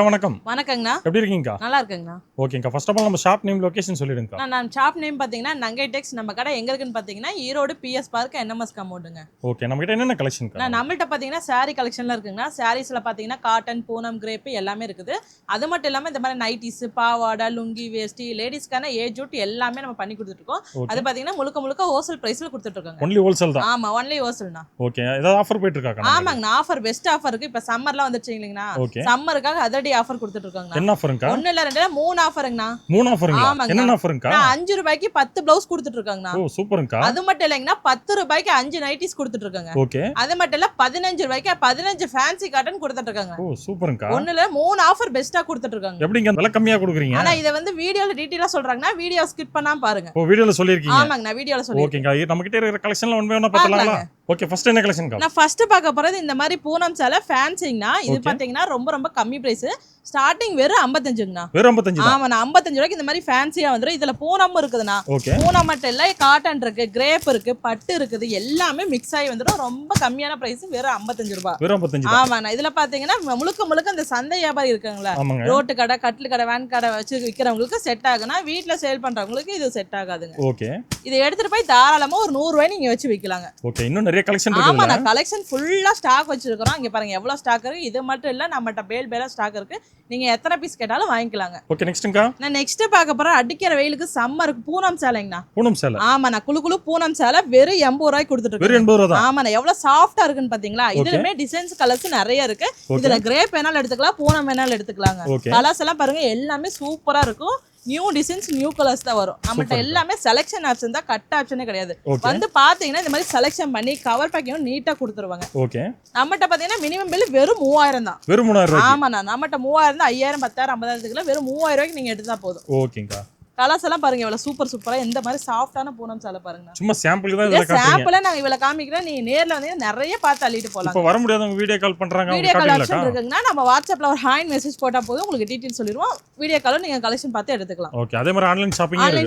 வணக்கம். வணக்கங்கண்ணா. எப்படி இருக்கீங்கக்கா? நல்லா இருக்கேங்கண்ணா. ஓகேங்கக்கா. ஃபர்ஸ்ட் ஆஃப் ஆல் நம்ம ஷாப் நேம் லொகேஷன் சொல்லிடுங்கக்கா. நான் ஷாப் நேம் பார்த்தீங்கன்னா நங்கை டெக்ஸ். நம்ம கடை எங்க இருக்குன்னு பார்த்தீங்கன்னா ஈரோடு பிஎஸ் பார்க் என்எம்எஸ் காம்பவுண்டுங்க. ஓகே. நம்ம கிட்ட என்னென்ன கலெக்ஷன்க்கா? நம்மள்ட்ட பார்த்தீங்கன்னா சாரி கலெக்ஷன்ல இருக்குங்கண்ணா. சாரீஸ்ல பார்த்தீங்கன்னா காட்டன், பூனம், கிரேப் எல்லாமே இருக்குது. அது மட்டும் இல்லாமல் இந்த மாதிரி நைட்டிஸ், பாவாடை, லுங்கி, வேஷ்டி, லேடிஸ்க்கான ஏஜ் ஜூட் எல்லாமே நம்ம பண்ணி கொடுத்துட்டு இருக்கோம். அது பார்த்தீங்கன்னா முழுக்க ஹோல்சேல் பிரைஸ்ல கொடுத்துட்டு இருக்கோங்க. ஒன்லி ஹோல்சேல் தான். ஆமா, ஒன்லி ஹோல்சேல்னா. ஓகே. ஏதாவது ஆஃபர் போயிட்டு இருக்காக்கா? ஆமாங்கண்ணா, ஆஃபர் பெஸ்ட் ஆஃபர் இருக்கு. இப்போ சம்மர்லாம் வந்துருச்சு இல்லைங்கண்ணா. சம்மருக்காக அதிரடி ஆஃபர் கொடுத்துட்டு இருக்காங்க. என்ன ஆஃபருங்கக்கா? 1 இல்ல 2 இல்ல 3 ஆஃபருங்கண்ணா. 3 ஆஃபருங்களா? என்னென்ன ஆஃபருங்கக்கா? 5 ரூபாய்க்கு 10 ப்ளவுஸ் கொடுத்துட்டு இருக்காங்கண்ணா. ஓ சூப்பர்ங்கக்கா. அது மட்டும் இல்லைங்கண்ணா, 10 ரூபாய்க்கு 5 நைட்டிஸ் கொடுத்துட்டு இருக்காங்க. ஓகே. அது மட்டும் இல்ல 15 ரூபாய்க்கு 15 ஃபேன்சி காட்டன் கொடுத்துட்டு இருக்காங்க. ஓ சூப்பர்ங்கக்கா. 1 இல்ல 3 ஆஃபர் பெஸ்டா கொடுத்துட்டு இருக்காங்க. எப்படிங்க விலை கம்மியா கொடுக்குறீங்க? ஆனா இத வந்து வீடியோல டீடைலா சொல்றாங்கனா வீடியோ ஸ்கிப் பண்ணாம பாருங்க. ஓ வீடியோல சொல்லிருக்கீங்க. ஆமாங்க, நான் வீடியோல சொல்லிருக்கேன். ஓகேங்க. நம்ம கிட்ட இருக்கிற கலெக்ஷன்ல ஒண்ணே ஒண்ணா பார்த்தலாம்ல? ஓகே. ஃபர்ஸ்ட் என்ன கலெக்ஷன்க்கா? நான் ஃபர்ஸ்ட் பார்க்க போறது இந்த மாதிரி பூனம் சேலை ஃபேன்சிங்கனா. இது பாத்தீங்கன்னா ரொம்ப கம்மி பிரைஸ். ஸ்டார்டிங் வெறும் 55ங்கண்ணா. வெறும் 55 தான். ஆமா, 55 ரூபாய்க்கு இந்த மாதிரி ஃபேன்சியா வந்துரும். இதுல பூனம் இருக்குதுண்ணா. பூனம் மட்டும் இல்ல, காட்டன் இருக்கு, கிரேப் இருக்கு, பட்டு இருக்குது, எல்லாமே மிக்ஸ் ஆகி வந்துரும். ரொம்ப கம்மியான பிரைஸ், வெறும் 55 ரூபாய். வெறும் 55. ஆமாண்ணா. இதுல பாத்தீங்கன்னா முழுக்க இந்த சந்தை வியாபாரி இருக்காங்களா, ரோட்டு கடை, கட்டில் கடை, வேன் கடை வச்சு விக்கிறவங்களுக்கு செட் ஆகுனா, வீட்டுல சேல் பண்றவங்களுக்கு இது செட் ஆகாதுங்க. ஓகே. இதை எடுத்துட்டு போய் தாராளமா ஒரு 100 ரூபாய் நீங்க வச்சு விக்கலாங்க. ஓகே. இன்னும் நிறைய கலெக்ஷன் இருக்கு. ஆமா, நான் கலெக்ஷன் ஃபுல்லா ஸ்டாக் வச்சிருக்கோம். இங்க பாருங்க எவ்வளவு ஸ்டாக் இருக்கு. இது மட்டும் இல்ல, நம்மட்ட பேலா ஸ்டாக் இருக்கு. நீங்க எத்தனை பீஸ் கேட்டாலும் வாங்கிக்கலாங்க. ஓகே. நெக்ஸ்ட்ங்கா? நான் நெக்ஸ்ட் பார்க்க போறேன் அடிக்கிற வெயிலுக்கு சம்மருக்கு பூனம் சேலைங்கண்ணா. பூனம் சேலை. ஆமா, நான் குளு பூனம் சேலை வெறும் 80 ரூபாய்க்கு கொடுத்துட்டு இருக்கேன். வெறும் 80 ரூபாய் தான். ஆமா, நான் எவ்வளவு சாஃப்ட்டா இருக்குன்னு பாத்தீங்களா? இதுலமே டிசைன்ஸ் கலர்ஸ் நிறைய இருக்கு. இதுல கிரேப் வேணாலும் எடுத்துக்கலாம், பூனம் வேணாலும் எடுத்துக்கலாங்க. கலர்ஸ் எல்லாம் பாருங்க, எல்லாமே சூப்பரா இருக்கும். நியூ டிசைன்ஸ், நியூ கலர்ஸ் தான் வரும். நம்மகிட்ட எல்லாமே செலக்ஷன் ஆப்ஷன் தான், கட் ஆப்ஷனே கிடையாது. வந்து பாத்தீங்கன்னா இந்த மாதிரி செலக்ஷன் பண்ணி கவர் பேக்கிங் நீட்டா கொடுத்துருவாங்க. ஓகே. நம்மகிட்ட பாத்தீங்கன்னா மினிமம் பில் வெறும் 3000 தான். வெறும் 3000 ரூபாய். ஆமாண்ணா, நம்மகிட்ட 3000 தான். 5000, 10000, 50000 வெறும் 3000 ரூபாய்க்கு நீங்க எடுத்தா போதும். ஓகேங்கா. கலர்ஸ் எல்லாம் பாருங்க எவ்வளவு சூப்பரா இந்த மாதிரி சாஃப்ட்டான பூனம் சேலை பாருங்க. சும்மா சாம்பிளுக்கு தான் இதெல்லாம் காட்டுறீங்க. சாம்பிளா நான் இவள காமிக்கிறேன். நீங்க நேர்ல வந்து நிறைய பார்த்து அள்ளிட்டு போலாம். இப்போ வர முடியாதவங்க வீடியோ கால் பண்றாங்க, அவங்க வீடியோ கால் காட்டுங்களா? ஆப்ஷன் இருக்குங்க. நம்ம வாட்ஸ்அப்ல ஒரு ஹாய் மெசேஜ் போட்டா போதும், உங்களுக்கு டீடைல் சொல்லிடுவோம். வீடியோ கால்ல நீங்க கலெக்ஷன் பார்த்து எடுத்துக்கலாம். ஓகே. அதே மாதிரி ஆன்லைன்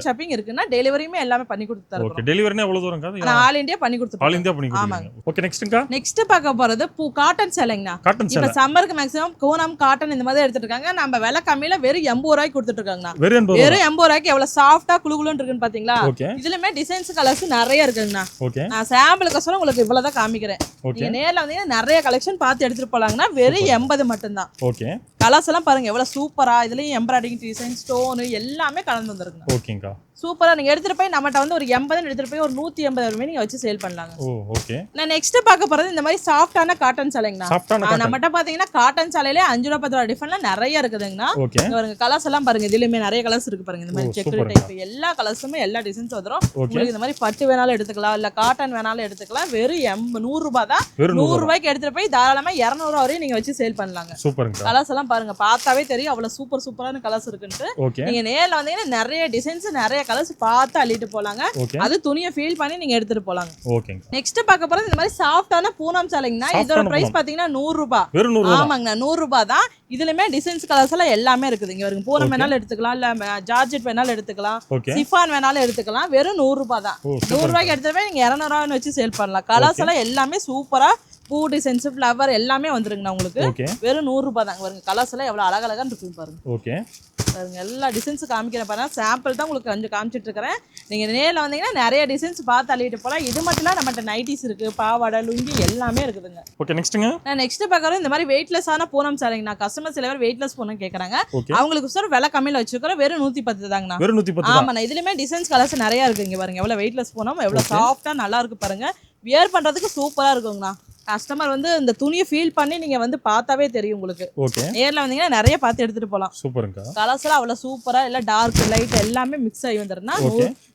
ஷாப்பிங் இருக்குன்னா டெலிவரியுமே எல்லாமே பண்ணி கொடுத்து தரோம். ஓகே. டெலிவரினா எவ்வளவு தூரங்க? நான் ஆல் இந்தியா பண்ணி கொடுத்துறேன். ஆல் இந்தியா பண்ணி கொடுங்க. ஓகே. நெக்ஸ்ட்ங்கா? நெக்ஸ்ட் பார்க்க போறது காட்டன் சேலைங்கண்ணா. காட்டன் சேலை. இப்ப சம்மருக்கு மேக்ஸிமம் பூனம், காட்டன் இந்த மாதிரி எடுத்துட்டு இருக்காங்க. நம்ம விலை கம்மியில வெறும் 80 ரூபாய்க்கு கொடுத்துட்டு இருக்காங்கண்ணா. வெறும் 80 ரூபாய்க்கு எவ்வளவு சாஃப்ட்டா குளுகுளுன்னு இருக்குன்னு பாத்தீங்களா? இதுலமே டிசைன்ஸ் கலர்ஸ் நிறைய இருக்குங்கண்ணா. நான் சாம்பிளுக்கு சொல்ல உங்களுக்கு இவ்வளவுதான் காமிக்கிறேன். நீங்க நேர்ல வந்தீங்கன்னா நிறைய கலெக்ஷன் பார்த்து எடுத்துட்டு போலாங்கன்னா வெறும் 80 மட்டும் தான். ஓகே. கலர்ஸ் எல்லாம் பாருங்க எவ்வளவு சூப்பரா. இதுலயும் எம்ப்ராய்டிங் டிசைன், ஸ்டோன் எல்லாமே கலந்து வந்திருக்குங்க. ஓகேங்கா. சூப்பரா. நீங்க எடுத்துட்டு போய் நம்மட்ட வந்து ஒரு 80 எடுத்துட்டு போய் ஒரு 180 வரைக்கும் நீங்க வச்சு சேல் பண்ணலாங்க. ஓகே. நான் நெக்ஸ்ட் பார்க்க போறது இந்த மாதிரி சாஃப்ட்டான காட்டன் சேலைங்கண்ணா. நம்மட்ட பாத்தீங்கன்னா காட்டன் சேலையிலே 5 ரூபாய் 10 ரூபாய் டிஃபரெண்ட்ல நிறைய இருக்குதுங்கண்ணா. பாருங்க கலர்ஸ் எல்லாம் பாருங்க, இதுலயுமே நிறைய கலர்ஸ் இருக்கு பாருங்க. இந்த மாதிரி செக்குடு டைப் எல்லா கலர்ஸுமே எல்லா டிசைன்ஸ் வந்துரும். உங்களுக்கு இந்த மாதிரி பட்டு வேணாலும் எடுத்துக்கலாம், இல்ல காட்டன் வேணாலும் எடுத்துக்கலாம். வெறும் 100 ரூபாய் தான். 100 ரூபாய்க்கு எடுத்துட்டு போய் தாராளமா 200 ரூபாய் வரையும் நீங்க வச்சு சேல் பண்ணலாங்க. கலர்ஸ் எல்லாம் பாருங்க, பார்த்தாவே தெரியும் அவ்வளவு சூப்பரான கலர்ஸ் இருக்குன்னு. நீங்க நேர்ல வந்தீங்கன்னா நிறைய டிசைன்ஸ், நிறைய கலர்ஸ் பார்த்து அள்ளிட்டு போலாங்க. அது துணியை ஃபீல் பண்ணி நீங்க எடுத்துட்டு போலாங்க. ஓகேங்க. நெக்ஸ்ட் பார்க்க போறது இந்த மாதிரி சாஃப்ட்டான பூனம் சேலைங்கண்ணா. இதோட பிரைஸ் பாத்தீங்கன்னா 100 ரூபாய். ஆமாங்க, 100 ரூபாய் தான். இதுலயுமே டிசைன்ஸ் கலர்ஸ் எல்லாம் எல்லாமே இருக்குது. இங்க பாருங்க, பூனம் வேணாலும் எடுத்துக்கலாம், இல்ல ஜார்ஜெட் வேணாலும் எடுத்துக்கலாம், சிஃபான் வேணாலும் எடுத்துக்கலாம். வெறும் 100 ரூபாய் தான். 100 ரூபாய்க்கு எடுத்துட்டு போய் நீங்க 200 ரூபாய் வச்சு சேல் பண்ணலாம். கலர்ஸ் எல்லாம் எல்லாமே சூப்பரா, பூ டிசைன்ஸ், ஃப்ளவர் எல்லாமே வந்துருங்கண்ணா உங்களுக்கு. வெறும் 100 ரூபாய் தான். பாருங்க கலர்ஸ் எல்லாம் எவ்வளவு அழகழகான்னு இருக்கு பாருங்க. ஓகே. பாருங்க எல்லா டிசைன்ஸ் காமிக்கிறேன் பாருங்க. சாம்பிள் தான் உங்களுக்கு கொஞ்சம் காமிச்சிட்டு இருக்கிறேன். நீங்க நேர்ல வந்தீங்கன்னா நிறைய டிசைன்ஸ் பார்த்து அள்ளிட்டு போலாம். இது மட்டும் இல்ல, நம்மகிட்ட நைட்டிஸ் இருக்கு, பாவாடை, லுங்கி எல்லாமே இருக்குதுங்க. ஓகே. நெக்ஸ்ட்ங்க? நான் நெக்ஸ்ட் பார்க்கறது இந்த மாதிரி வெயிட்லெஸ்ஸான பூனம் சேலைங்கண்ணா. கஸ்டமர் சில பேர் வெயிட்லெஸ் பூனம் கேக்குறாங்க. அவங்களுக்கு சார் விலை கம்மியில வச்சிருக்கோம். வெறும் 110 தாங்கண்ணா. வெறும் 110. ஆமாண்ணா. இதுலயுமே டிசைன்ஸ் கலர்ஸ் நிறைய இருக்கு. இங்க பாருங்க எவ்வளவு வெயிட்லெஸ் பூனம், எவ்வளவு சாஃப்ட்டா நல்லா இருக்கு பாருங்க. வியர் பண்றதுக்கு சூப்பரா இருக்குங்கண்ணா. கஸ்டமர் வந்து இந்த துணியை ஃபீல் பண்ணி நீங்க வந்து பார்த்தாவே தெரியும் உங்களுக்கு. ஓகே. நேர்ல வந்தீங்கன்னா நிறைய பார்த்து எடுத்துட்டு போலாம். சூப்பர்ங்க. கலர்ஸ் எல்லாம் அவ்வளவு சூப்பரா, இல்ல டார்க் லைட் எல்லாமே மிக்ஸ் ஆகி வந்துருன்னா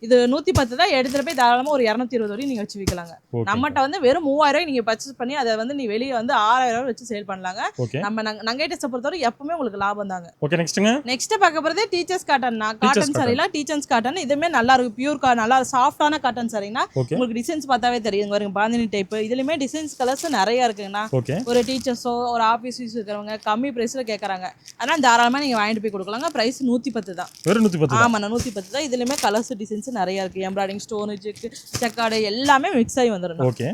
இது 110 தான். எடுத்துட்டு போய் தாராளமா ஒரு 220 வரையும் நீங்க வச்சு விக்கலாங்க. நம்மகிட்ட வந்து வெறும் 3000 ரூபாய் நீங்க பர்ச்சேஸ் பண்ணி அதை வந்து நீ வெளியே வந்து 6000 ரூபாய் வச்சு சேல் பண்ணலாங்க. நம்ம நங்கை டெக்ஸை பொறுத்தவரை எப்பவுமே உங்களுக்கு லாபம் தாங்க. ஓகே. நெக்ஸ்ட்ங்க? நெக்ஸ்ட் பார்க்க போறது டீச்சர்ஸ் காட்டன்னா. காட்டன் சாரில டீச்சர்ஸ் காட்டன் இதுமே நல்லா இருக்கு. பியூர் நல்லா சாஃப்ட்டான காட்டன் சாரினா உங்களுக்கு டிசைன்ஸ் பார்த்தாவே தெரியும். பாருங்க பாந்தினி டைப். இதுலயுமே டிசைன்ஸ் கலர்ஸ் நிறைய இருக்குங்கண்ணா. ஒரு டீச்சர்ஸோ ஒரு ஆபீஸ் யூஸ் இருக்கிறவங்க கம்மி பிரைஸ்ல கேக்குறாங்க. ஆனா தாராளமா நீங்க வாங்கிட்டு போய் கொடுக்கலாங்க. பிரைஸ் 110 தான். வெறும் 110. ஆமா, 110 தான். இதுலயுமே கலர்ஸ் டிசைன்ஸ் நிறைய இருக்கு. எம்ப்ராய்டிங், ஸ்டோன், செக்காடு எல்லாமே மிக்ஸ் ஆகி வந்துரும். ஓகே.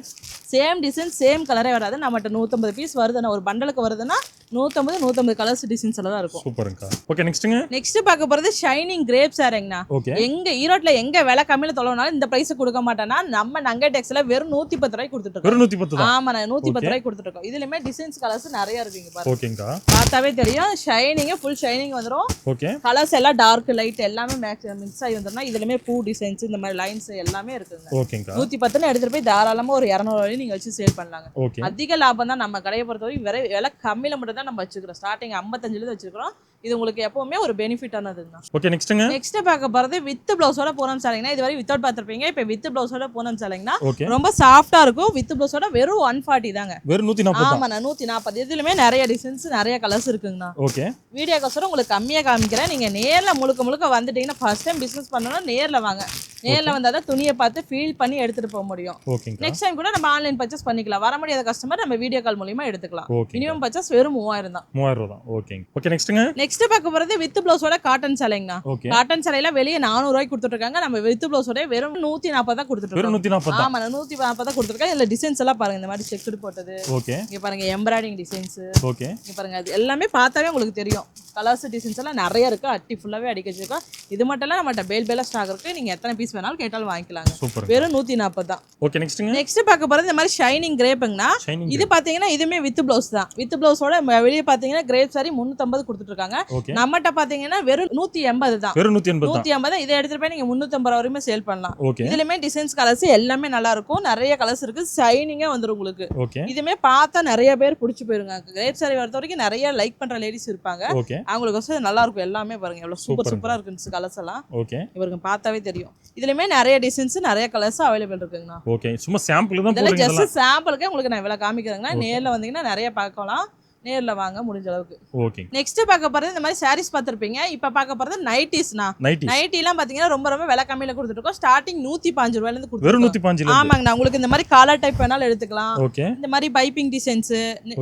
சேம் டிசைன் சேம் கலரே வராது. நம்மகிட்ட 150 பீஸ் வருதுன்னா, ஒரு பண்டலுக்கு வருதுன்னா 150 கலர்ஸ் டிசைன்ஸ்ல தான் இருக்கும். சூப்பர்ங்கா. ஓகே நெக்ஸ்ட்ங்க. நெக்ஸ்ட் பார்க்க போறது ஷைனிங் கிரேப் சாரிங்கண்ணா. ஓகே. எங்க ஈரோட்ல எங்க விலை கம்மியில தொலைவனாலும் இந்த பிரைஸ் கொடுக்க மாட்டானா, நம்ம நங்கை டெக்ஸ்ல வெறும் 110 ரூபாய்க்கு கொடுத்துட்டு இருக்கோம். வெறும் 110 தான். ஆமா, 110 ரூபாய்க்கு கொடுத்துட்டு இருக்கோம். இதுலயுமே டிசைன்ஸ் கலர்ஸ் நிறைய இருக்குங்க பாருங்க. ஓகேங்கா. பார்த்தாவே தெரியும். ஷைனிங் ஃபுல் ஷைனிங் வந்துரும். ஓகே. கலர்ஸ் எல்லாம் டார்க் லைட் எல்லாமே மிக்ஸ் ஆகி வந்துரும். இதுலயுமே பூ டிசைன்ஸ் இந்த மாதிரி லைன்ஸ் எல்லாமே இருக்குங்க. ஓகேங்கா. 110 எடுத்துட்டு போய் தாராளமா ஒரு 200 வரையும் நீங்க வச்சு சேல் பண்ணலாங்க. ஓகே. அதிக லாபம் தான் நம்ம கடையை பொறுத்தவரைக்கும் விலை கம்மியில மட்டும் தான் நம்ம வச்சுக்கிறோம். ஸ்டார்டிங் 55 இருந்து வச்சிருக்கோம். இது உங்களுக்கு எப்பவுமே ஒரு பெனிஃபிட் ஆனதுங்க. ஓகே நெக்ஸ்ட்ங்க. நெக்ஸ்ட் பார்க்க போறது வித் ப்ளவுஸோட பூனம் சாரிங்கனா. இதுவரை வித்தவுட் பார்த்திருப்பீங்க. இப்போ வித் ப்ளவுஸோட பூனம் சாரிங்கனா ரொம்ப சாஃப்ட்டா இருக்கும். வித் ப்ளவுஸோட வெறும் 140 தாங்க. வெறும் 140. ஆமா, 140. இதுலயுமே நிறைய டிசைன்ஸ் நிறைய கலர்ஸ் இருக்குங்கண்ணா. ஓகே. வீடியோக்கோசரம் உங்களுக்கு கம்மியா காமிக்கிறேன். நீங்க நேர்ல முழுக்க வந்துட்டீங்கன்னா ஃபர்ஸ்ட் டைம் பிசினஸ் பண்ணனும் நேர்ல வாங்க. நேர்ல வந்தா தான் துணியை பார்த்து ஃபீல் பண்ணி எடுத்துட்டு போக முடியும். நெக்ஸ்ட் டைம் கூட நம்ம ஆன்லைன் பர்ச்சேஸ் பண்ணிக்கலாம். வர முடியாத கஸ்டமர் நம்ம வீடியோ கால் மூலமா எடுத்துக்கலாம். மினிமம் பர்ச்சேஸ் வெறும் 3000 தான். 3000 தான். ஓகேங்க. ஓகே நெக்ஸ்ட்ங்க. நெக்ஸ்ட் பார்க்க போறது வித் ப்ளவுஸோட காட்டன் சேலைங்கண்ணா. காட்டன் சேலையில வெளிய 400 ரூபாய்க்கு கொடுத்துட்டு இருக்காங்க. நம்ம வித் ப்ளவுஸோட வெறும் 140 தான் கொடுத்துட்டு இருக்கோம். வெறும் 140. ஆமா, 140 தான் கொடுத்துருக்காங்க. இதுல டிசைன்ஸ் எல்லாம் பாருங்க. இந்த மாதிரி செக்குடு போட்டது. ஓகே. இங்க பாருங்க எம்ப்ராய்டிங் டிசைன்ஸ். ஓகே. இங்க பாருங்க அது எல்லாமே பார்த்தாவே உங்களுக்கு தெரியும். கலர்ஸ் டிசைன்ஸ் எல்லாம் நிறைய இருக்கு. அட்டி ஃபுல்லாவே அடிக்க வச்சிருக்கோம். இது மட்டும் இல்ல நம்மட்ட பேல் ஸ்டாக் இருக்கு. நீங்க எத்தனை பீஸ் வேணாலும் கேட்டாலும் வாங்கிக்கலாங்க. வெறும் 140 தான். ஓகே நெக்ஸ்ட்ங்க. நெக்ஸ்ட் பார்க்க போறது இந்த மாதிரி ஷைனிங் கிரேப்ங்கனா. இது பாத்தீங்கன்னா இதுமே வித் ப்ளவுஸ் தான். வித் ப்ளவுஸோட வெளிய பாத்தீங்கன்னா கிரேப் சாரி 350 கொடுத்துட்டு இருக்காங்க. நம்மட்ட பாத்தீங்கன்னா வெறும் 180 தான். வெறும் 180. இதை எடுத்துட்டு போய் நீங்க 350 வரைக்கும் சேல் பண்ணலாம். ஓகே. இதுலயுமே டிசைன்ஸ் கலர்ஸ் எல்லாமே நல்லா இருக்கும். நிறைய கலர்ஸ் இருக்கு. ஷைனிங்கா வந்துரும் உங்களுக்கு. ஓகே. இதுமே பார்த்தா நிறைய பேர் பிடிச்சு போயிருங்க. கிரேப் சாரி வரத வரைக்கும் நிறைய லைக் பண்ற லேடிஸ் இருப்பாங்க. அவங்களுக்கு நல்லா இருக்கும். எல்லாமே பாருங்க எவ்வளவு சூப்பரா இருக்கு கலர்ஸ் எல்லாம். ஓகே. இவருக்கு பார்த்தாவே தெரியும். இதுலயுமே நிறைய டிசைன்ஸ் நிறைய கலர்ஸ் அவைலபிள் இருக்குங்கண்ணா. ஓகே. சும்மா சாம்பிள் தான் போடுறீங்க. ஜஸ்ட் சாம்பிளுக்கு உங்களுக்கு நான் இவ்வளவு காமிக்கிறேங்கண்ணா. நேர்ல வந்தீங்கன்னா நிறைய பார்க்கலாம். நேர்ல வாங்க முடிஞ்ச அளவுக்கு. ஓகே. நெக்ஸ்ட் பார்க்க போறது இந்த மாதிரி சாரீஸ் பார்த்திருப்பீங்க. இப்ப பார்க்க போறது நைட்டிஸ்னா. நைட்டிலாம் பாத்தீங்கன்னா ரொம்ப விலை கம்மியில கொடுத்துட்டு இருக்கோம். ஸ்டார்டிங் 105 ரூபாயில இருந்து வெறும் 105. ஆமாங்கண்ணா. உங்களுக்கு இந்த மாதிரி காலர் டைப் வேணாலும் எடுத்துக்கலாம். ஓகே. இந்த மாதிரி பைப்பிங் டிசைன்ஸ்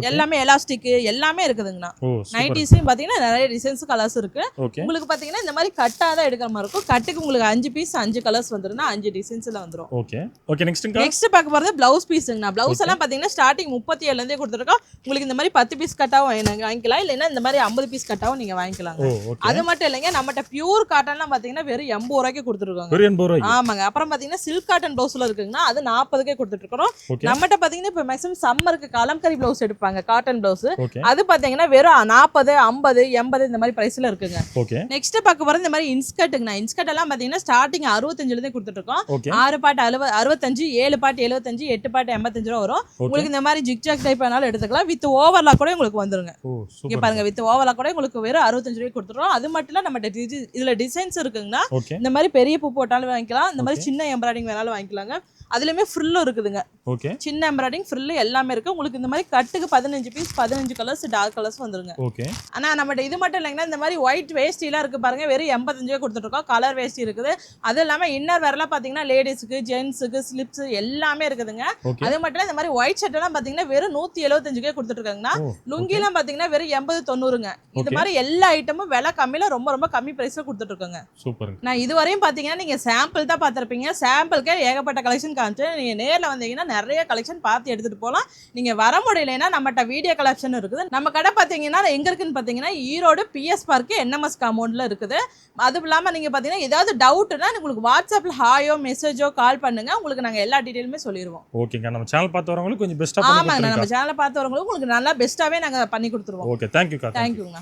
எல்லாமே எலாஸ்டிக் எல்லாமே இருக்குதுங்கண்ணா. நைட்டிஸ்லயும் பாத்தீங்கன்னா நிறைய டிசைன்ஸ் கலர்ஸ் இருக்கு. உங்களுக்கு பாத்தீங்கன்னா இந்த மாதிரி கட்டா தான் எடுக்கிற மாதிரி இருக்கும். கட்டுக்கு உங்களுக்கு 5 பீஸ் 5 கலர்ஸ் வந்துருன்னா 5 டிசைன்ஸ்ல வந்துரும். ஓகே. ஓகே நெக்ஸ்ட் பார்க்க போறது பிளவுஸ் பீஸ்ங்கண்ணா. பிளவுஸ் எல்லாம் பாத்தீங்கன்னா ஸ்டார்டிங் 37 ல இருந்தே கொடுத்துருக்கோம். உங்களுக்கு இந்த மாதிரி 10 பீஸ் கட்டாவும் வாங்கிக்கலாம். இல்லைன்னா இந்த மாதிரி 50 பீஸ் கட்டாவும் நீங்க வாங்கிக்கலாம். அது மட்டும் இல்லைங்க, நம்மகிட்ட பியூர் காட்டன்லாம் பாத்தீங்கன்னா வெறும் 80 ரூபாய்க்கு கொடுத்துருக்காங்க. ஆமாங்க. அப்புறம் பாத்தீங்கன்னா சில்க் காட்டன் பிளவுஸ்ல இருக்குங்கன்னா அது 40க்கே கொடுத்துட்டு இருக்கோம். நம்மகிட்ட பாத்தீங்கன்னா இப்ப மேக்ஸிமம் சம்மருக்கு கலம்கரி பிளவுஸ் எடுப்பாங்க காட்டன் பிளவுஸ். அது பாத்தீங்கன்னா வெறும் 40, 50, 80 இந்த மாதிரி பிரைஸ்ல இருக்குங்க. நெக்ஸ்ட் பார்க்க போறது இந்த மாதிரி இன்ஸ்கர்ட்டுங்கண்ணா. இன்ஸ்கர்ட் எல்லாம் பாத்தீங்கன்னா ஸ்டார்டிங் 65 ல இருந்தே கொடுத்துட்டு இருக்கோம். 6 பாட் 65, 7 பாட் 75, 8 பாட் 85 ரூபா வரும். உங்களுக்கு இந்த மாதிரி ஜிக்ஜாக் டைப் வேணாலும் எடுத்துக்கலாம். வித் ஓவர்லாக் கூட உங்களுக்கு வந்துருங்க. இங்க பாருங்க வித் ஓவர்லாக் கூட உங்களுக்கு வெறும் 65 ரூபாய்க்கு கொடுத்துறோம். அது மட்டும் இல்ல நம்ம இதுல டிசைன்ஸ் இருக்குங்கண்ணா. இந்த மாதிரி பெரிய பூ போட்டாலும் வாங்கிக்கலாம். இந்த மாதிரி சின்ன எம்ப்ராய்டிங் வேணாலும் வாங்கிக்கலாங்க. அதுலயுமே ஃப்ரில் இருக்குதுங்க. சின்ன எம்ப்ராய்டிங் ஃப்ரில் எல்லாமே இருக்கு. உங்களுக்கு இந்த மாதிரி கட்டுக்கு 15 பீஸ் 15 கலர்ஸ் டார்க் கலர்ஸ் வந்துருங்க. ஆனா நம்மகிட்ட இது மட்டும் இல்லைங்கன்னா இந்த மாதிரி ஒயிட் வேஸ்டி எல்லாம் இருக்கு பாருங்க. வெறும் 85 ரூபாய் கொடுத்துட்டு இருக்கோம். கலர் வேஸ்டி இருக்குது. அது இல்லாம இன்னர் வேர் எல்லாம் பாத்தீங்கன்னா லேடிஸ்க்கு ஜென்ஸுக்கு ஸ்லிப்ஸ் எல்லாமே இருக்குதுங்க. அது மட்டும் இல்ல இந்த மாதிரி ஒயிட் ஷர்ட் எல்லாம் பாத்தீங்கன்னா வெறும் 175 ரூபாய் கொடுத்துட்டு இருக்காங்கன்னா. லுங்கி எல்லாம் பாத்தீங்கன்னா வெறும் 80, 90ங்க. இது மாதிரி எல்லா ஐட்டமும் விலை கம்மியில ரொம்ப கம்மி பிரைஸ்ல கொடுத்துட்டு இருக்காங்க. நான் இதுவரையும் பாத்தீங்கன்னா நீங்க சாம்பிள் தான் பாத்திருப்பீங்க. சாம்பிளுக்கே ஏகப்பட்ட கலெக்ஷன் காமிச்சு நீங்க நேர்ல வந்தீங்கன்னா நிறைய கலெக்ஷன் பார்த்து எடுத்துட்டு போலாம். நீங்க வர முடியலன்னா நம்மகிட்ட வீடியோ கலெக்ஷன் இருக்குது. நம்ம கடை பாத்தீங்கன்னா எங்க இருக்குன்னு பாத்தீங்கன்னா ஈரோடு PS பார்க் NMS காம்பவுண்ட்ல இருக்குது. அது இல்லாம நீங்க பாத்தீங்கன்னா ஏதாவது டவுட்னா உங்களுக்கு வாட்ஸ்அப்ல ஹாயோ மெசேஜோ கால் பண்ணுங்க. உங்களுக்கு நாங்க எல்லா டீடைலுமே சொல்லிடுவோம். ஓகேங்க. நம்ம சேனல் பார்த்து வரவங்களுக்கு கொஞ்சம் பெஸ்டா பண்ணி கொடுத்துருங்க. ஆமா, நம்ம சேனல் பார்த்து வரவங்களுக்கு உங்களுக்கு நல்லா பெஸ்டாவே நாங்க பண்ணி கொடுத்துருவோம். ஓகே. Thank you. தேங்க் யூங்க.